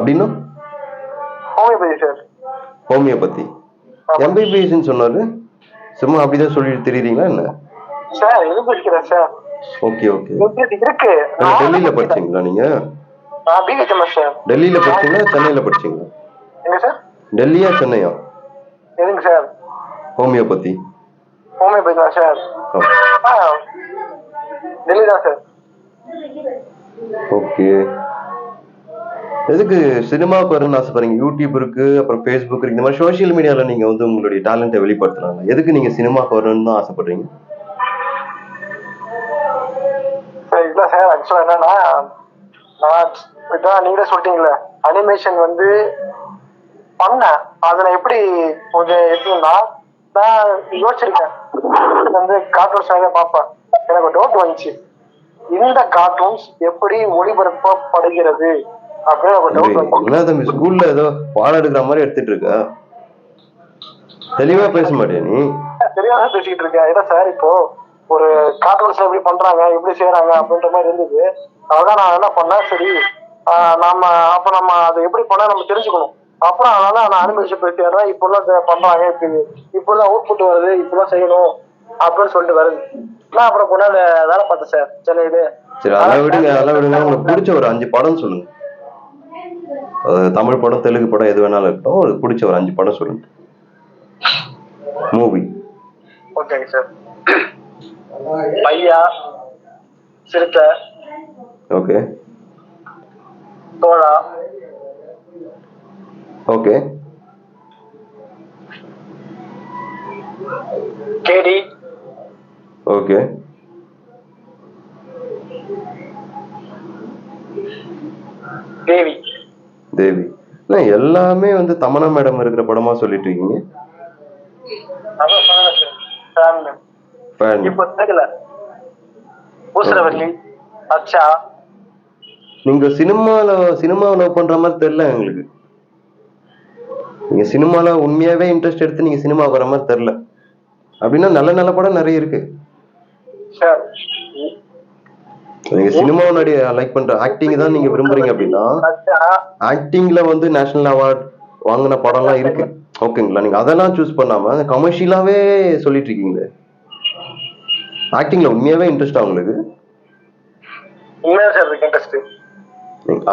அப்படின்னா homeopathy sir. Homeopathy. MBBS சொன்னாரு, சும்மா அப்படிதான் சொல்லிட்டு தெரியுறீங்களா என்ன சார்? இது படிக்கிறேன் சார். Okay okay. இருக்கு. டெல்லியில படிச்சீங்களா நீங்க? சார். டெல்லியில படிச்சீங்களா சென்னையில படிச்சீங்களா? எங்க சார்? டெல்லியா சென்னையா? எதுங்க சார்? ஹோமியோபதி. ஹோமியோபதி தான் சார். டெல்லி தான் சார். ஓகே. எதுக்கு சினிமாவுக்கு வரணும்னு ஆசைப்படுறீங்க? யூடியூப் இருக்கு, அப்புறம் ஃபேஸ்புக் இருக்கு, இந்த மாதிரி சோசியல் மீடியால நீங்க வந்து உங்களுடைய டேலண்ட்டை வெளிப்படுத்தலாம். எதுக்கு நீங்க சினிமாவுக்கு வரணும்னு தான் ஆசைப்படுறீங்க? இல்ல சார், ஆக்சுவலா என்னன்னா, நான் நீங்களே சொல்லிட்டீங்களே அனிமேஷன் வந்து பண்ணேன். அதுல எப்படி கொஞ்சம் எப்படின்னா, நான் யோசிச்சிருக்கேன் வந்து கார்ட்டூன்ஸ் நிறைய பார்ப்பேன். எனக்கு டவுட் வந்துச்சு, இந்த கார்ட்டூன்ஸ் எப்படி ஒளிபரப்பப்படுகிறது அப்படின்னு ஒரு டவுட் வந்து. தம்பி ஸ்கூல்ல ஏதோ பாடம் எடுக்கிற மாதிரி எடுத்துட்டு இருக்க, தெளிவா பேச மாட்டியா நீ? தெளிவா பேசிட்டு இருக்கேன். ஏன்னா சார், இப்போ ஒரு கார்ட்டூன்ஸ் எப்படி பண்றாங்க, எப்படி செய்யறாங்க அப்படின்ற மாதிரி இருந்தது. அதான் நான் என்ன பண்ணேன், சரி நம்ம அதை எப்படி பண்ணா நம்ம தெரிஞ்சுக்கணும். அப்புறம் அதனால நான் அனிமேஷன் போய் தேடுறேன். இப்பெல்லாம் பண்றாங்க, இப்பெல்லாம் அவுட்புட் வருது, இப்பெல்லாம் செய்யணும் அப்படின்னு சொல்லிட்டு வருது. நான் அப்புறம் பொண்ணு வேலை பார்த்தேன் சார் சென்னையில. சரி, அதெல்லாம் விடுங்க. உங்களுக்கு பிடிச்ச ஒரு 5 படம் சொல்லுங்க. தமிழ் படம், தெலுங்கு படம், எது வேணாலும் இருக்கட்டும். உங்களுக்கு பிடிச்ச ஒரு 5 படம் சொல்லுங்க. மூவி. ஓகேங்க சார். பையா, சிறுத்தை, ஓகே, தோழா, ஓகே, கேடி, ஓகே, தேவி. எல்லாமே வந்து தமனா மேடம் இருக்கிற படமா சொல்லிட்டு இருக்கீங்க. நீங்க சினிமால பண்ற மாதிரி தெரியல எங்களுக்கு. நீங்க சினிமால உண்மையாவே இன்ட்ரெஸ்ட் எடுத்து நீங்க சினிமாவுக்கு வர மாதிரி தெரியல. அப்படின்னா நல்ல நல்ல படம் நிறைய இருக்கு. நீங்க சினிமாவை நடிகை லைக் பண்ற ஆக்டிங் தான் நீங்க விரும்புறீங்க அப்படின்னா, ஆக்டிங்ல வந்து நேஷனல் அவார்ட் வாங்கின படம் எல்லாம் இருக்கு. ஓகேங்களா? நீங்க அதெல்லாம் சூஸ் பண்ணாம கமர்ஷியலாவே சொல்லிட்டு இருக்கீங்களே. ஆக்டிங்ல உண்மையாவே இன்ட்ரெஸ்ட் உங்களுக்கு?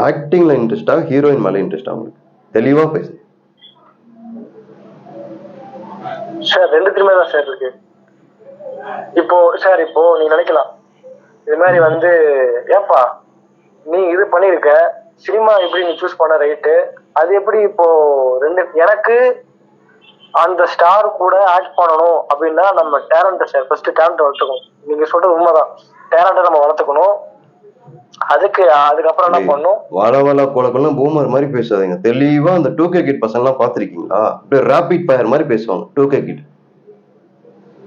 ஆக்டிங்ல இன்ட்ரெஸ்டா, ஹீரோயின் மேல இன்ட்ரெஸ்டா உங்களுக்கு? தெளிவா பேசு சார். ரெண்டுத்துலயுமே தான் சார் இருக்கு. இப்போ சார், இப்போ நீ நினைக்கலாம் இது மாதிரி வந்து, ஏப்பா நீ இது பண்ணிருக்க, சினிமா எப்படி நீ சூஸ் பண்ண ரைட்டு, அது எப்படி இப்போ ரெண்டு, எனக்கு அந்த ஸ்டார் கூட ஆக்ட் பண்ணணும் அப்படின்னா நம்ம டேலண்ட் சார், ஃபர்ஸ்ட் டேலண்ட் வளர்த்துக்கணும். நீங்க சொல்றது உண்மைதான், டேலண்ட்டை நம்ம வளர்த்துக்கணும். அதுக்கப்புறம் என்ன பண்ணும், வள கொலக்கெல்லாம் பூமர் மாதிரி பேசாதீங்க. தெளிவா அந்த 2K கிட் பசங்க எல்லாம் பாத்திருக்கீங்களா? அப்படியே ரேபிட் ஃபயர் மாதிரி பேசுவாங்க 2K கிட்.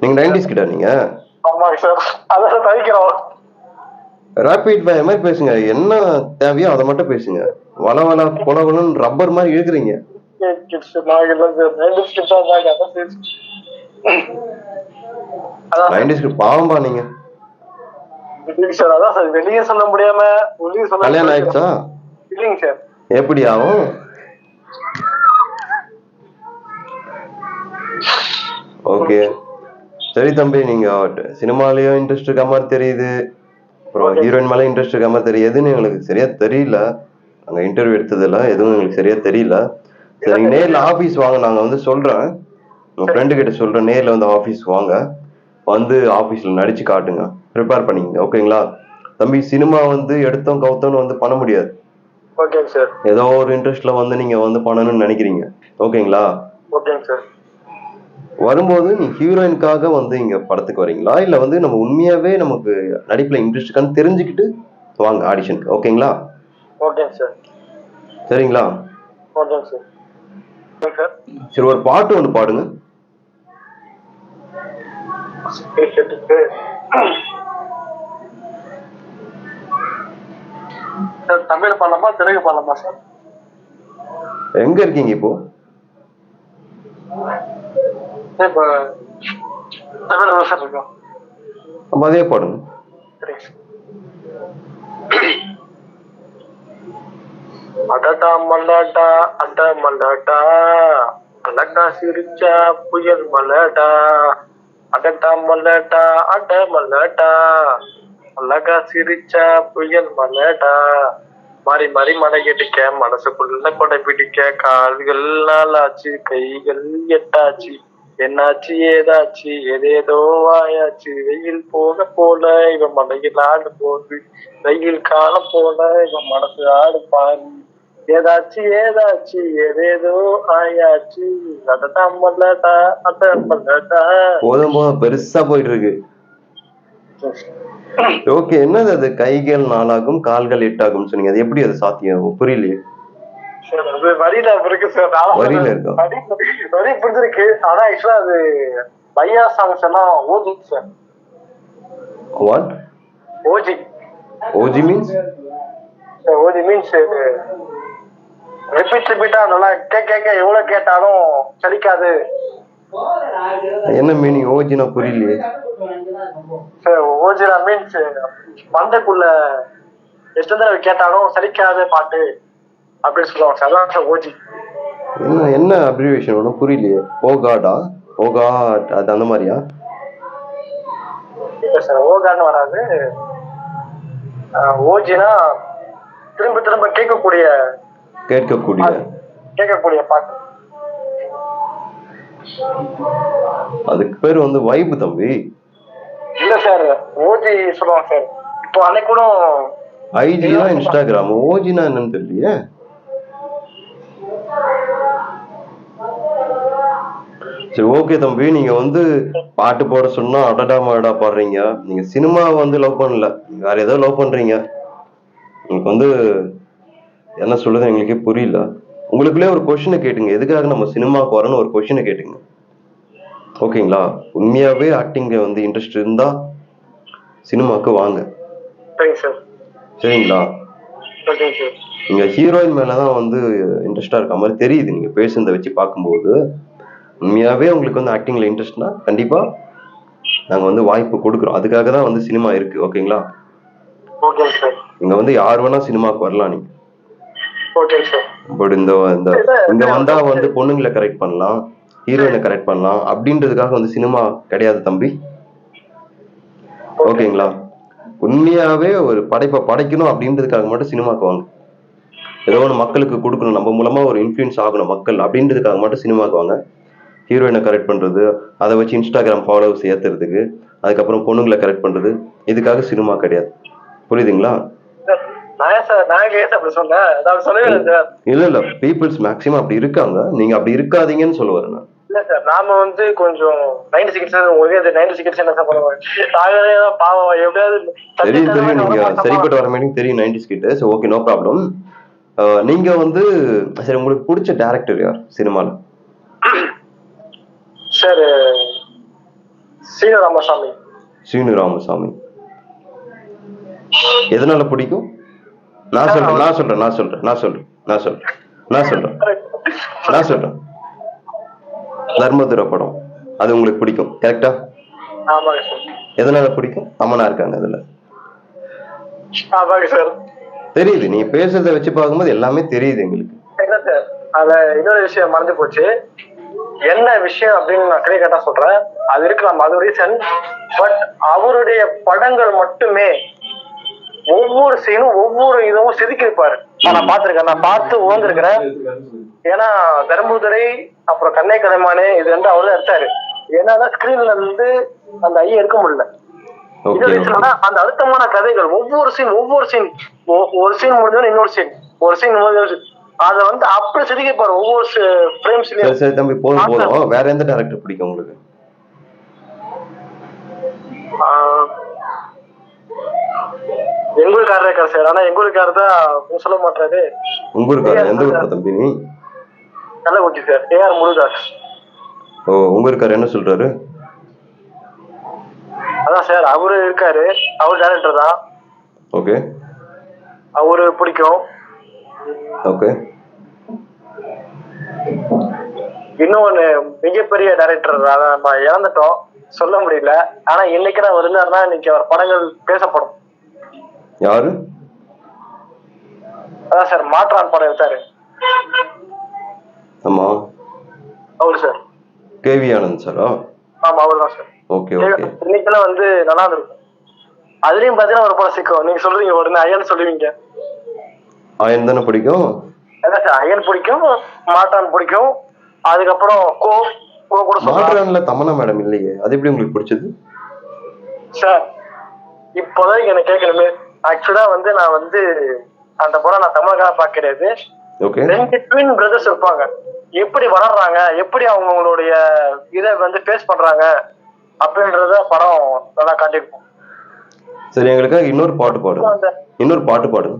நீங்க 90s கிட்டா நீங்க? ஆமாங்க சார், அதான் தவிக்கிறோம். ரேபிட் ஃபயர் மாதிரி பேசுங்க. என்ன தேவையோ அதை மட்டும் பேசுங்க. வள கொலன்னு ரப்பர் மாதிரி இழுக்கிறீங்க. பாவம்பா நீங்க. வெளியே சொல்ல முடியாம கல்யாணம் ஆயிடுச்சா? இல்லைங்க சார். எப்படி ஆகும்? ஓகே சரி தம்பி, நீங்க சினிமாலயும் இன்ட்ரெஸ்ட் இருக்க மாதிரி தெரியுது, அப்புறம் ஹீரோயின் மேல இன்ட்ரெஸ்ட் இருக்க மாதிரி தெரியுது. எதுன்னு எங்களுக்கு சரியா தெரியல. அங்க இன்டர்வியூ எடுத்ததுல எதுவும் எங்களுக்கு சரியா தெரியல. சரி, நேர்ல ஆபீஸ் வாங்க, நாங்க வந்து சொல்றேன், உங்க ஃப்ரெண்டு கிட்ட சொல்றேன், நேர்ல வந்து ஆபீஸ் வாங்க, வந்து ஆபீஸ்ல நடிச்சு காட்டுங்க, ப்ரிப்பேர் பண்ணிக்கங்க. ஓகேங்களா தம்பி? சினிமா வந்து எடுத்தோம் கவுத்தோன்னு வந்து பண்ண முடியாது. ஓகேங்க சார். ஏதோ ஒரு இன்ட்ரெஸ்ட்ல வந்து நீங்க வந்து பண்ணணும்னு நினைக்கிறீங்க. ஓகேங்களா? ஓகேங்க சார். வரும்போது நீ ஹீரோயினுக்காக வந்து இங்க படத்துக்கு வரீங்களா, இல்ல வந்து நம்ம உண்மையாவே நமக்கு நடிப்புல இன்ட்ரெஸ்ட் இருக்கான்னு தெரிஞ்சுக்கிட்டு வாங்க ஆடிஷனுக்கு. ஓகேங்களா? ஓகேங்க சார். சரிங்களா? ஓகேங்க சார். சரி, ஒரு பாட்டு ஒன்று பாடுங்க. தமிழ் பாடலாமா தெலுங்கு பாடலாமா சார்? எங்க இருக்கீங்க இப்போ? அதே பாடுங்க. அடடா மல்லாட்டா அட மல்லாட்டா அழகா சிரிச்சா புயல் மல்லாட்டா அடடா மல்லாட்டா அட மல்லாட்டா அழகா சிரிச்சா புயல் மல்லாட்டா மாறி மாறி மடையடிக்க மனசுக்குள்ள கொடை பிடிக்க கால்கள் நாளாச்சு கைகள் எட்டாச்சு என்னாச்சு ஏதாச்சு ஏதேதோ ஆயாச்சு வெயில் போக போல இவன் மலையில் ஆடு போகுது வெயில் காலம் போல இவன் மனசு ஆடு பாரு ஏதாச்சு ஏதாச்சு ஏதேதோ ஆயாச்சு அதான் மல்லாட்டா அதான் மல்லாட்டா. போதும் போதும் பெருசா போயிட்டு இருக்கு. ஓகே, என்னது அது கைகள் நாளாகும் கால்கள் எட்டாகும் சொன்னீங்க, அது எப்படி அது சாத்தியம் புரியலையே. வரியில இருக்கு சார், வரியில இருக்கா? வரி புரிஞ்சிருக்கு, ஆனா ஆக்சுவலா அது பையா சாங்ஸ் எல்லாம் OG sir. What? OG. OG means? OG means ரிப்பீட்டா நல்லா கேட்க எவ்வளவு கேட்டாலும் சலிக்காது. என்ன மீனிங் ஓஜினா புரியலையே. ஓஜினா மீன்ஸ் மண்டைக்குள்ள எத்தனை தடவை கேட்டாலும் சலிக்காத பாட்டு அப்படின்னு சொல்லுவாங்க சார், அதான் சார் ஓஜி. என்ன அப்ரிவேஷன் ஒன்றும் புரியலையே. ஓகாடா? ஓகாட் அது அந்த மாதிரியா? இல்ல சார், ஓகான்னு வராது. ஓஜினா திரும்ப திரும்ப கேட்கக்கூடிய பாட்டு. அதுக்கு பேர் வந்து வைப் தம்பி. இல்ல சார், ஓஜி சொல்லுவாங்க சார். இப்போ அன்னைக்கு கூட ஐஜி தான் இன்ஸ்டாகிராம், ஓஜினா என்னன்னு தெரியலையே. சரி ஓகே தம்பி, நீங்க வந்து பாட்டு போட சொன்னா அடடா மாடா பாடுறீங்க. நீங்க சினிமா வந்து லவ் பண்ணல, வேற ஏதோ லவ் பண்றீங்க. உங்களுக்கு வந்து என்ன சொல்லுது எங்களுக்கே புரியல. உங்களுக்குள்ளே ஒரு கொஸ்டினை கேட்டுங்க, எதுக்காக நம்ம சினிமாவுக்கு வரணும் ஒரு கொஸ்டினை கேட்டுங்க. ஓகேங்களா? உண்மையாவே ஆக்டிங்க வந்து இன்ட்ரெஸ்ட் இருந்தா சினிமாவுக்கு வாங்க. சரிங்களா? நீங்க ஹீரோயின் மேலதான் வந்து இன்ட்ரெஸ்டா இருக்க மாதிரி தெரியுது நீங்க பேசுனதை வச்சு பார்க்கும்போது. உண்மையாவே உங்களுக்கு வந்து ஆக்டிங்ல இன்ட்ரெஸ்ட்னா கண்டிப்பா நாங்க வந்து வாய்ப்பு கொடுக்குறோம். அதுக்காக தான் வந்து சினிமா இருக்கு. ஓகேங்களா? நீங்க வந்து யார் வேணா சினிமாவுக்கு வரலாம். நீங்க பட் இந்த இங்க வந்தா வந்து பொண்ணுங்களை கரெக்ட் பண்ணலாம், ஹீரோயினை கரெக்ட் பண்ணலாம் அப்படின்றதுக்காக வந்து சினிமா கிடையாது தம்பி. ஓகேங்களா? உண்மையாவே ஒரு படைப்பை படைக்கணும் அப்படின்றதுக்காக மட்டும் சினிமாவுக்கு வாங்க. ஏதோ ஒன்று மக்களுக்கு கொடுக்கணும், நம்ம மூலமா ஒரு இன்ஃப்ளூயன்ஸ் ஆகணும் மக்கள் அப்படின்றதுக்காக மட்டும் சினிமாவுக்கு வாங்க. ஹீரோயினை கரெக்ட் பண்றது, அதை வச்சு இன்ஸ்டாகிராம் ஃபாலோவர்ஸ் ஏத்துறதுக்கு, அதுக்கப்புறம் பொண்ணுங்களை கரெக்ட் பண்றது, இதுக்காக சினிமா கிடையாது. புரியுதுங்களா? இல்ல பீப்புள்ஸ் மேக்ஸிமம் அப்படி இருக்காங்க, நீங்க அப்படி இருக்காதீங்கன்னு சொல்ல வரேன். இல்ல சார், நாம வந்து கொஞ்சம் 90s கிட்ஸ் உங்களுக்கு 90s கிட்ஸ் என்ன சார் பண்ணுவாங்க, பாவம் எப்படியாவது தெரியும் நீங்க சரிப்பட்டு வர மாதிரி தெரியும் 90s கிட்ட. So okay, no problem. நீங்க வந்து சரி, உங்களுக்கு பிடிச்ச டைரக்டர் யார் சினிமால? சார் சீனு ராமசாமி. சீனு ராமசாமி எதனால பிடிக்கும்? நான் சொல்றேன் தர்மதுரை படம் அது உங்களுக்கு பிடிக்கும், கரெக்டா? எதனால பிடிக்கும்? அம்மனா இருக்காங்க அதுல. தெரியுது, நீ பேசுறத வச்சு பார்க்கும்போது எல்லாமே தெரியுது எங்களுக்கு. அதுல இன்னொரு விஷயம் மறந்து போச்சு. என்ன விஷயம் அப்படின்னு நான் கிளியர் சொல்றேன். அது இருக்கலாம், அது ரீசன். பட் அவருடைய படங்கள் மட்டுமே ஒவ்வொரு சீனும் ஒவ்வொரு இதுவும் செதுக்கிருப்பாரு. நான் பாத்திருக்கேன், நான் பார்த்து உணர்ந்திருக்கிறேன். ஏன்னா தர்மபுரை அப்புறம் கண்ணை கலைமானே இது வந்து அவரு எடுத்தாரு. ஏன்னா ஸ்கிரீன்ல இருந்து அந்த ஐயா எடுக்க முடியல. அந்த அழுத்தமான கதைகள் ஒவ்வொரு சீன் ஒரு சீன் முடிஞ்சோன்னு இன்னொரு சீன், ஒரு சீன் முடிஞ்சு அத வந்து அப்படி செதுக்கிருப்பாரு ஒவ்வொரு ஃப்ரேம்ஸ்லயும். சரி தம்பி, போதும். வேற எந்த டைரக்டர் பிடிக்கும் உங்களுக்கு? எங்கூருக்காரர் இருக்காரு சார், ஆனா எங்கூருக்காரர் தான் சொல்ல மாட்டாரு. உங்கூருக்காரர் எந்த ஊர் தம்பி? நீ கள்ளக்குறிச்சி சார், AR முருகதாஸ். ஓ, உங்கூருக்காரர் என்ன சொல்றாரு? அதான் சார், அவரு இருக்காரு, அவர் டைரக்டர் தான். ஓகே, அவரு பிடிக்கும். ஓகே. இன்னொன்னு மிகப்பெரிய டைரக்டர், அதான் நம்ம இறந்துட்டோம், சொல்ல முடியல. ஆனா இன்னைக்கு நான் இருந்தாருன்னா இன்னைக்கு அவர் படங்கள் பேசப்படும். யாரு? அதான் சார் மாற்றான் படம் எடுத்தாரு. ஆமா, அவரு சார். கேவி ஆனந்த் சாரா? ஆமா, அவரு தான் சார். Okay okay. இன்னைக்கெல்லாம் வந்து நல்லா இருக்கும். அதுலயும் பாத்தீங்கன்னா ஒரு படம் சிக்கும். நீங்க சொல்றீங்க உடனே அயன் சொல்லுவீங்க. அயன் தானே பிடிக்கும்? அதான் சார், அயன் பிடிக்கும், மாற்றான் பிடிக்கும், அதுக்கப்புறம் கோ கோ கூட சொல்லலாம். மாற்றான்ல தமன்னா மேடம் இல்லையே, அது எப்படி உங்களுக்கு பிடிச்சது சார்? இப்போதான் எனக்கு கேட்கணுமே. ஆக்சுவலா வந்து நான் வந்து அந்த படம் நான் தமிழகாக பார்க்க கிடையாது. ஓகே. 2 ட்வின் பிரதர்ஸ் இருப்பாங்க. எப்படி வளர்றாங்க, எப்படி அவங்களுடைய இதை வந்து ஃபேஸ் பண்றாங்க அப்படின்றத படம் நல்லா காட்டியிருக்கும். சரி, எங்களுக்காக இன்னொரு பாட்டு பாடுங்க. இன்னொரு பாட்டு பாடுங்க.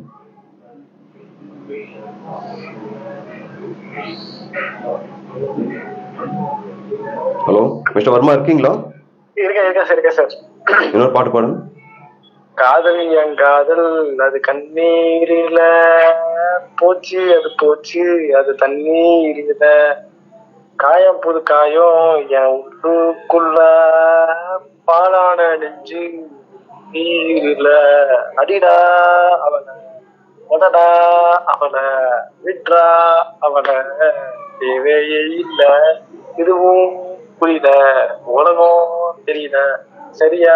ஹலோ மிஸ்டர் வர்மா, இருக்கீங்களா? இருக்கேன் சார். இன்னொரு பாட்டு பாடுங்க. காதல் என் காதல் அது கண்ணீரில போச்சு, அது போச்சு, அது தண்ணீரில காயம் புது காயம் என் உள்ளுக்குள்ள பாலான நெஞ்சு நீரில அடிடா அவளை உடடா அவளை விட்ரா அவளை தேவையே இல்ல இதுவும் புரியல உலகம் தெரியல சரியா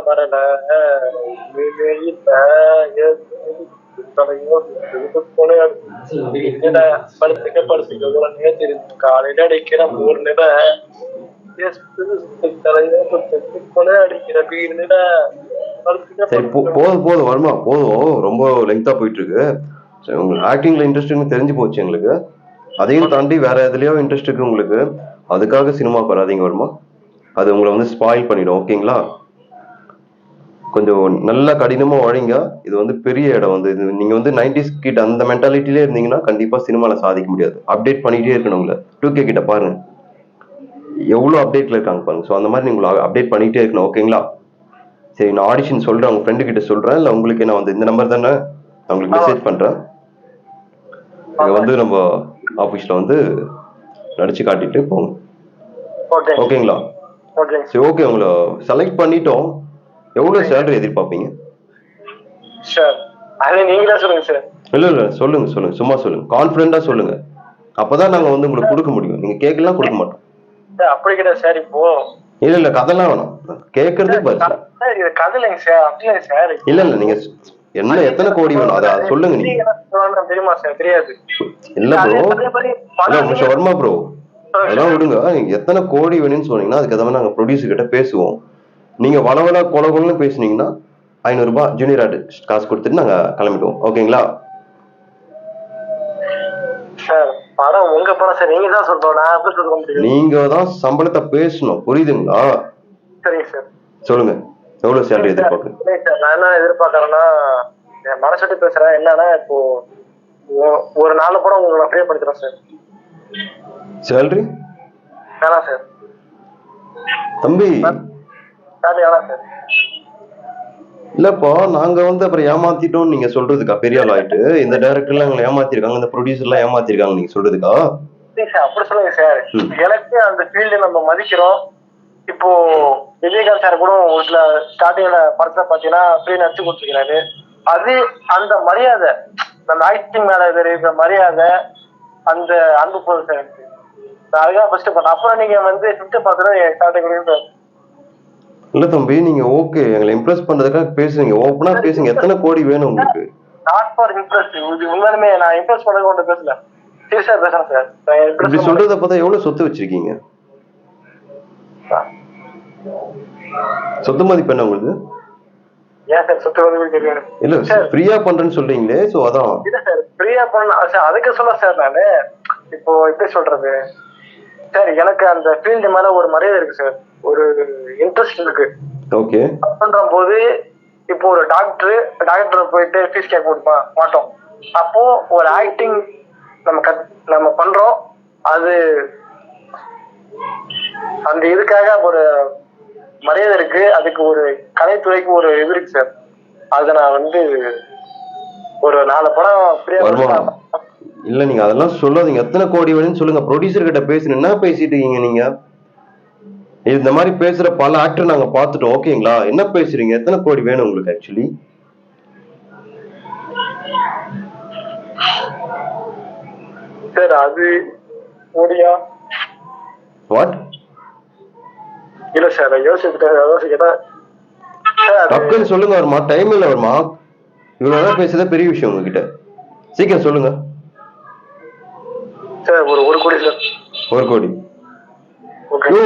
வரல படுத்துக்க காலையில அடிக்கிற மூணு நில அடிக்கிற வீடு நில. சரி, போதும் வர்மா, போதும். ரொம்ப லெங்தா போயிட்டு இருக்கு. சரி, உங்களுக்கு ஆக்டிங்ல இன்ட்ரெஸ்ட்னு தெரிஞ்சு போச்சு எங்களுக்கு. அதையும் தாண்டி வேற எதுலயோ இன்ட்ரெஸ்ட் இருக்கு உங்களுக்கு. அதுக்காக சினிமாக்கு வராதீங்க வர்மா. அது உங்களை வந்து ஸ்பாயில் பண்ணிடும். ஓகேங்களா? கொஞ்சம் நல்லா கடினமா உழைங்க. இது வந்து பெரிய இடம் வந்து இது. நீங்க வந்து 90s கிட்ட அந்த மென்டாலிட்டிலே இருந்தீங்கன்னா கண்டிப்பா சினிமால சாதிக்க முடியாது. அப்டேட் பண்ணிட்டே இருக்கணும் உங்களை. 2K கிட்ட பாருங்க, எவ்வளவு அப்டேட்ல இருக்காங்க பாருங்க. ஸோ அந்த மாதிரி நீங்க அப்டேட் பண்ணிட்டே இருக்கணும். ஓகேங்களா? சரி, நான் ஆடிஷன் சொல்றேன், உங்க ஃப்ரெண்டு கிட்ட சொல்றேன். இல்ல உங்களுக்கு நான் வந்து இந்த நம்பர் தானே, நான் உங்களுக்கு மெசேஜ் பண்றேன். இங்க வந்து நம்ம ஆபீஸ்ல வந்து நடிச்சு காட்டிட்டு போங்க. ஓகேங்களா? சரி, ஓகே. உங்களை செலக்ட் பண்ணிட்டோம். எவ்வளவு சேலரி எதிர்பார்ப்பீங்க? சார் அது நீங்களே சொல்லுங்க சார். இல்ல சொல்லுங்க, சும்மா சொல்லுங்க, கான்பிடண்டா சொல்லுங்க. அப்பதான் நாங்க வந்து உங்களுக்கு கொடுக்க முடியும். நீங்க கேட்கலாம் கொடுக்க மாட்டோம். அப்படி கிடையாது சார். இப்போ இல்ல கதெல்லாம் வேணாம், கேட்கறதுக்கு பதில் சார். இது கதையில்லைங்க சார், அப்படியே சார். இல்ல நீங்க என்ன எத்தனை கோடி வேணும் அதை சொல்லுங்க. நீங்க தெரியுமா சார்? தெரியாது. இல்ல ப்ரோ, இல்ல மிஸ்டர் வர்மா ப்ரோ, அதெல்லாம் விடுங்க. நீங்க எத்தனை கோடி வேணும்னு சொன்னீங்கன்னா அதுக்கு எதாவது நாங்க ப்ரொடியூசர் கிட்ட பேசுவோம். நீங்க வளவலா கொலன்னு பேசுனீங்கன்னா 500 ரூபாய் ஜூனியர் ஆர்டிஸ்ட் காசு கொடுத்துட்டு நாங்க கிளம்பிடுவோம். ஓகேங்களா? சார் படம் உங்க படம் சார், நீங்க தான் சொல்லணும், நான் எப்படி சொல்ல முடியும்? நீங்க தான் சம்பளத்தை பேசணும், புரியுதுங்களா? சரிங்க சார். சொல்லுங்க, எவ்வளவு சேலரி எதிர்பார்க்கு? சார் நான் என்ன எதிர்பார்க்கறேன்னா, என் மனசுட்டு பேசுறேன். என்னன்னா, இப்போ ஒரு 4 படம் உங்களுக்கு நான் ப்ரே பண்ணிக்கிறேன் சார். சேலரி வேணாம் சார். தம்பி வேணாம் சார். இல்லப்பா, நாங்க வந்து அப்புறம் ஏமாத்திட்டோம் நீங்க சொல்றதுக்கா? பெரிய ஆள் ஆயிட்டு இந்த டைரக்டர்லாம் எங்களை ஏமாத்திருக்காங்க, இந்த ப்ரொடியூசர் எல்லாம் ஏமாத்திருக்காங்க நீங்க சொல்றதுக்கா? அப்படி சொல்லுங்க சார். எனக்கு அந்த ஃபீல்டு நம்ம மதிக்கிறோம். இப்போ விஜயகாந்த் சார் கூட ஒரு சில ஸ்டார்டிங்ல படத்தை பாத்தீங்கன்னா ஃப்ரீ நடிச்சு கொடுத்துருக்காரு. அது அந்த மரியாதை, அந்த ஆக்டிங் மேல இருக்கிற மரியாதை, அந்த அன்பு போதும் சார் எனக்கு. நான் அதுக்காக ஃபர்ஸ்ட் பண்ணேன். அப்புறம் நீங்க வந்து ஃபிஃப்த் பார்த்துட்டு ஸ்டார்டிங். இல்ல தம்பி, நீங்க ஓகே எங்களை இம்ப்ரெஸ் பண்றதுக்காக பேசுறீங்க, ஓப்பனா பேசுங்க. எத்தனை கோடி வேணும் உங்களுக்கு? Not for impress. உண்மையுமே நான் இம்ப்ரெஸ் பண்ண கொண்டு பேசல, சீரியஸா பேசுறேன் சார். இப்படி சொல்றத பார்த்தா எவ்வளவு சொத்து வச்சிருக்கீங்க? சொத்து மதிப்பு என்ன உங்களுக்கு? ஏன் சார் சொத்து மதிப்பு கேட்கணும்? இல்ல ஃப்ரீயா பண்றேன்னு சொல்றீங்களே, சோ அதான். இல்ல சார், ஃப்ரீயா பண்ண சார், அதுக்கு சொல்ல சார். நானு இப்போ எப்படி சொல்றது சார், எனக்கு அந்த ஃபீல்டு மேல ஒரு மரியாதை இருக்கு சார், ஒரு இன்ட்ரெஸ்ட் இருக்கு. ஓகே. பண்ற போது இப்போ ஒரு டாக்டர் போயிட்டு ஃபீஸ் கேட்க முடியுமா? மாட்டோம். அப்போ ஒரு ஆக்டிங் நம்ம பண்றோம், அது அந்த இதுக்காக ஒரு மரியாதை இருக்கு, அதுக்கு ஒரு கலைத்துறைக்கு ஒரு இது இருக்கு சார். அத நான் வந்து ஒரு 4 படம் இல்ல நீங்க அதெல்லாம் சொல்லாதீங்க. எத்தனை கோடி வேணும்னு சொல்லுங்க. ப்ரொடியூசர் கிட்ட பேசுறீங்கன்னா பேசிட்டு இருக்கீங்க நீங்க. இந்த மாதிரி பேசுற பல ஆக்டர் நாங்க பாத்துட்டோம். ஓகேங்களா? என்ன பேசுறீங்க? எத்தனை கோடி வேணும் உங்களுக்கு? ஆக்சுவலி சார் அது முடியா வாட்? இல்ல சார் யோசிச்சுட்டேன். டக்குன்னு சொல்லுங்க வருமா, டைம் இல்ல வருமா. இவ்வளவு நேரம் பேசுறதே பெரிய விஷயம் உங்ககிட்ட. சீக்கிரம் சொல்லுங்க. சார் ஒரு கோடி சார். 1 கோடி. ஓ,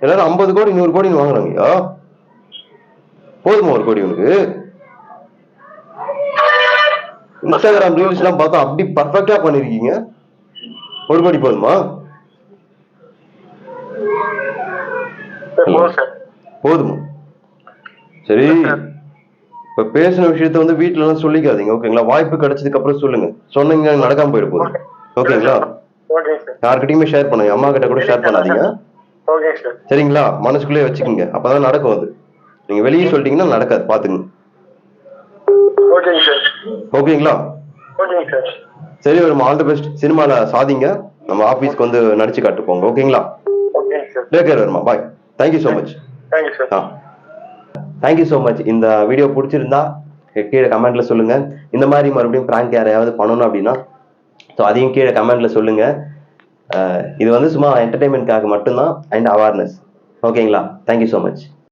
எல்லாரும் 50 கோடி 100 கோடின்னு வாங்குறாங்கயா. போதுமா 1 கோடி உனக்கு? இன்ஸ்டாகிராம் ரீல்ஸ் எல்லாம் பார்த்தா அப்படி பர்ஃபெக்டா பண்ணிருக்கீங்க. 1 கோடி போதுமா? போதுமா? சரி, இப்ப பேசின விஷயத்த வந்து வீட்டுல எல்லாம் சொல்லிக்காதீங்க, ஓகேங்களா? வாய்ப்பு கிடைச்சதுக்கு அப்புறம் சொல்லுங்க. சொன்னீங்கன்னா நடக்காம போயிட போகுது, ஓகேங்களா? யார்கிட்டயுமே ஷேர் பண்ணுங்க, அம்மா கிட்ட கூட ஷேர் பண்ணாதீங்க, சரிங்களா? மனசுக்குள்ளே வச்சுக்கோங்க, அப்பதான் நடக்கும். அது நீங்க வெளியே சொல்லிட்டீங்கன்னா நடக்காது, பாத்துங்க. ஓகேங்களா? சரி, ஒரு ஆல் தி பெஸ்ட். சினிமால சாதிங்க, நம்ம ஆபீஸ்க்கு வந்து நடிச்சு காட்டு போங்க, ஓகேங்களா? டேக் கேர் வருமா, bye. Thank you so much. Thank you so much. இந்த வீடியோ பிடிச்சிருந்தா கீழே கமெண்ட்ல சொல்லுங்க. இந்த மாதிரி மறுபடியும் பிராங்க் யாரையாவது பண்ணணும் அப்படின்னா ஸோ அதையும் கீழே கமெண்ட்ல சொல்லுங்க. இது வந்து சும்மா என்டர்டைன்மெண்ட்காக மட்டும்தான், அண்ட் அவேர்னஸ், ஓகேங்களா? Thank you so much.